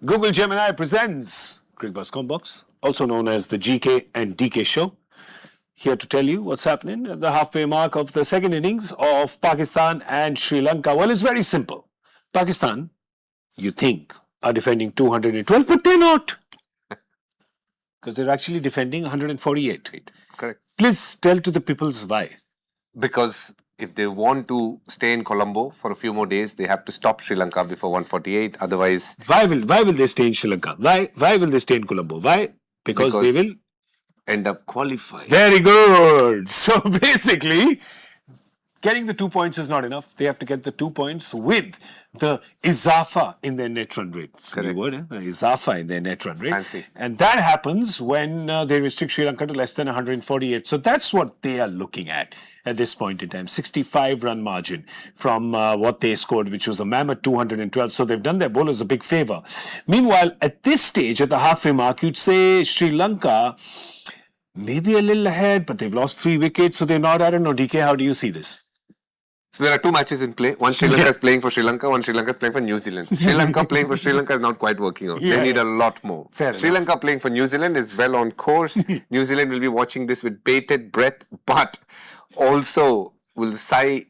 Google Gemini presents Cricbuzz Comm Box, also known as the GK and DK show. Here to tell you what's happening at the halfway mark of the second innings of Pakistan and Sri Lanka. Well, it's very simple. Pakistan, you think, are defending 212, but they're not. Because they're actually defending 148. Correct. Please tell to the peoples why. Because if they want to stay in Colombo for a few more days, they have to stop Sri Lanka before 148. Otherwise, Why will they stay in Sri Lanka? Why will they stay in Colombo? Why? Because they will end up qualifying. Very good. So basically, getting the 2 points is not enough. They have to get the 2 points with the izafa in their net run rate. It's a new word, eh? Izafa in their net run rate. Fancy. And that happens when they restrict Sri Lanka to less than 148. So that's what they are looking at this point in time. 65-run margin from what they scored, which was a mammoth 212. So they've done their bowlers a big favor. Meanwhile, at this stage, at the halfway mark, you'd say Sri Lanka maybe a little ahead, but they've lost 3 wickets, so they're not. I don't know, DK, how do you see this? So there are 2 matches in play. One Sri Lanka is playing for Sri Lanka, one Sri Lanka is playing for New Zealand. Sri Lanka playing for Sri Lanka is not quite working out. They need a lot more. Sri Lanka playing for New Zealand is well on course. New Zealand will be watching this with bated breath, but also will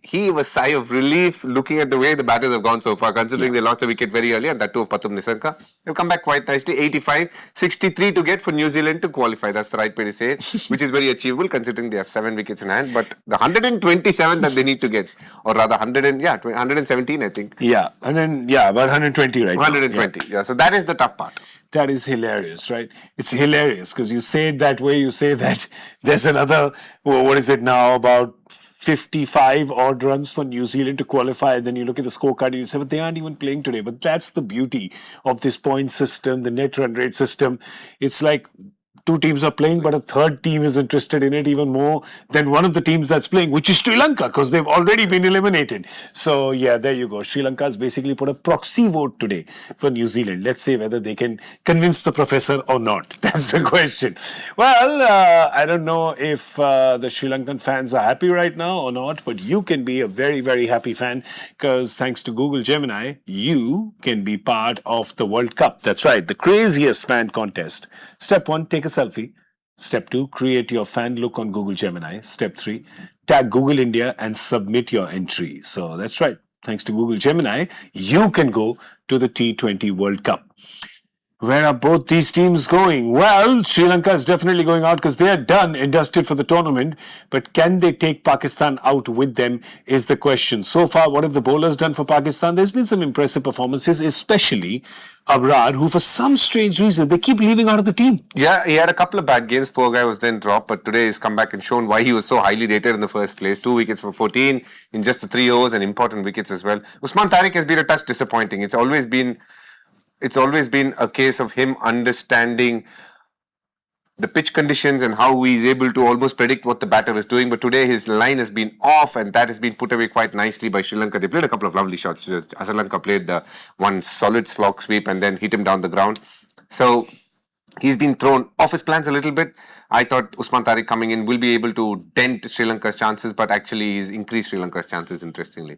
heave a sigh of relief looking at the way the batters have gone so far, considering they lost a wicket very early, and that too of Pathum Nisarka. They've come back quite nicely. 85, 63 to get for New Zealand to qualify. That's the right way to say it, which is very achievable considering they have 7 wickets in hand. But the 127 that they need to get, or rather 117, I think. Yeah, and then, about 120 right 120, yeah. So that is the tough part. That is hilarious, right? It's hilarious because you say it that way, you say that there's another, what is it now, about 55 odd runs for New Zealand to qualify, and then you look at the scorecard and you say, but they aren't even playing today. But that's the beauty of this point system, the net run rate system. It's like 2 teams are playing, but a third team is interested in it even more than one of the teams that's playing, which is Sri Lanka, because they've already been eliminated. So, yeah, there you go. Sri Lanka has basically put a proxy vote today for New Zealand. Let's see whether they can convince the professor or not. That's the question. Well, I don't know if the Sri Lankan fans are happy right now or not, but you can be a very, very happy fan because thanks to Google Gemini, you can be part of the World Cup. That's right, the craziest fan contest. Step 1, take a selfie. Step 2, create your fan look on Google Gemini. Step 3, tag Google India and submit your entry. So that's right. Thanks to Google Gemini, you can go to the T20 World Cup. Where are both these teams going? Well, Sri Lanka is definitely going out because they are done and dusted for the tournament. But can they take Pakistan out with them is the question. So far, what have the bowlers done for Pakistan? There's been some impressive performances, especially Abrar, who for some strange reason, they keep leaving out of the team. Yeah, he had a couple of bad games. Poor guy was then dropped, but today he's come back and shown why he was so highly rated in the first place. 2 wickets for 14 in just the 3 overs and important wickets as well. Usman Tariq has been a touch disappointing. It's always been a case of him understanding the pitch conditions and how he's able to almost predict what the batter is doing. But today his line has been off, and that has been put away quite nicely by Sri Lanka. They played a couple of lovely shots. Asalanka played one solid slog sweep and then hit him down the ground. So he's been thrown off his plans a little bit. I thought Usman Tariq coming in will be able to dent Sri Lanka's chances, but actually he's increased Sri Lanka's chances, interestingly.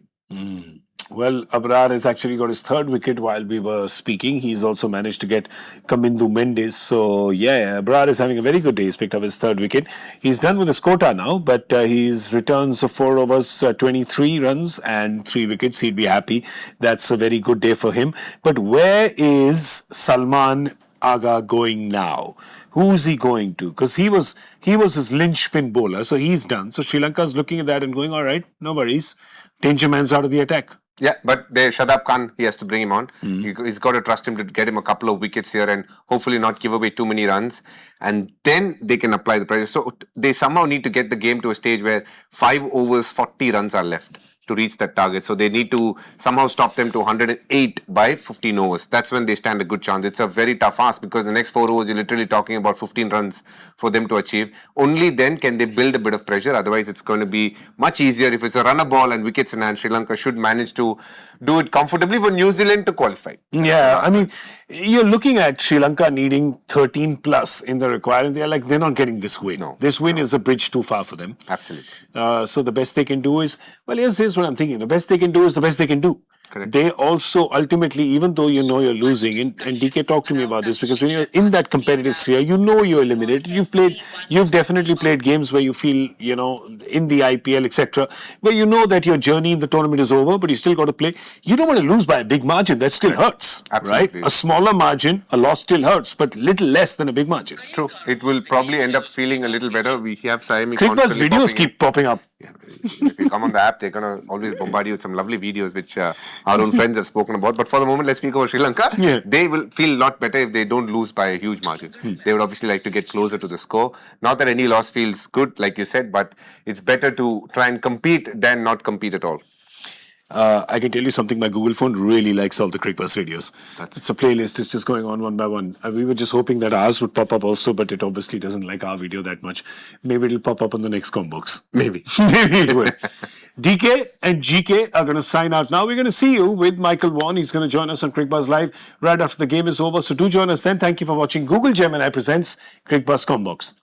Well, Abrar has actually got his 3rd wicket while we were speaking. He's also managed to get Kamindu Mendes. So, yeah, Abrar is having a very good day. He's picked up his 3rd wicket. He's done with his quota now, but his returns of 4 overs, 23 runs and 3 wickets. He'd be happy. That's a very good day for him. But where is Salman Aga going now? Who's he going to? Because he was his linchpin bowler, so he's done. So Sri Lanka's looking at that and going, all right, no worries. Danger man's out of the attack. Yeah, but Shadab Khan, he has to bring him on. He's got to trust him to get him a couple of wickets here and hopefully not give away too many runs. And then they can apply the pressure. So they somehow need to get the game to a stage where 5 overs, 40 runs are left to reach that target. So they need to somehow stop them to 108 by 15 overs. That's when they stand a good chance. It's a very tough ask because the next 4 overs, you're literally talking about 15 runs for them to achieve. Only then can they build a bit of pressure. Otherwise, it's going to be much easier. If it's a runner ball and wickets in hand, Sri Lanka should manage to do it comfortably for New Zealand to qualify. Yeah, I mean, you're looking at Sri Lanka needing 13 plus in the requirement. They're not getting this win. No, this win is a bridge too far for them. Absolutely. So the best they can do is, well, here's what I'm thinking. The best they can do is the best they can do. Correct. they also ultimately, even though you know you're losing, and DK, talk to me about this, because when you're in that competitive sphere, you know you're eliminated. You've definitely played games where you feel, in the IPL, etc., where you know that your journey in the tournament is over, but you still got to play. You don't want to lose by a big margin. That still hurts, Absolutely. right? A smaller margin, a loss still hurts, but little less than a big margin. True. It will probably end up feeling a little better. We have Siami Cricbuzz constantly videos keep popping up. If you come on the app, they're going to always bombard you with some lovely videos, which our own friends have spoken about. But for the moment, let's speak about Sri Lanka. Yeah. They will feel a lot better if they don't lose by a huge margin. They would obviously like to get closer to the score. Not that any loss feels good, like you said, but it's better to try and compete than not compete at all. I can tell you something. My Google phone really likes all the Cricbuzz videos. It's a playlist. It's just going on one by one. We were just hoping that ours would pop up also, but it obviously doesn't like our video that much. Maybe it'll pop up on the next Comm Box. Maybe. Maybe it will. DK and GK are going to sign out now. We're going to see you with Michael Vaughan. He's going to join us on Cricbuzz Live right after the game is over. So do join us then. Thank you for watching. Google Gemini presents Cricbuzz Comm Box.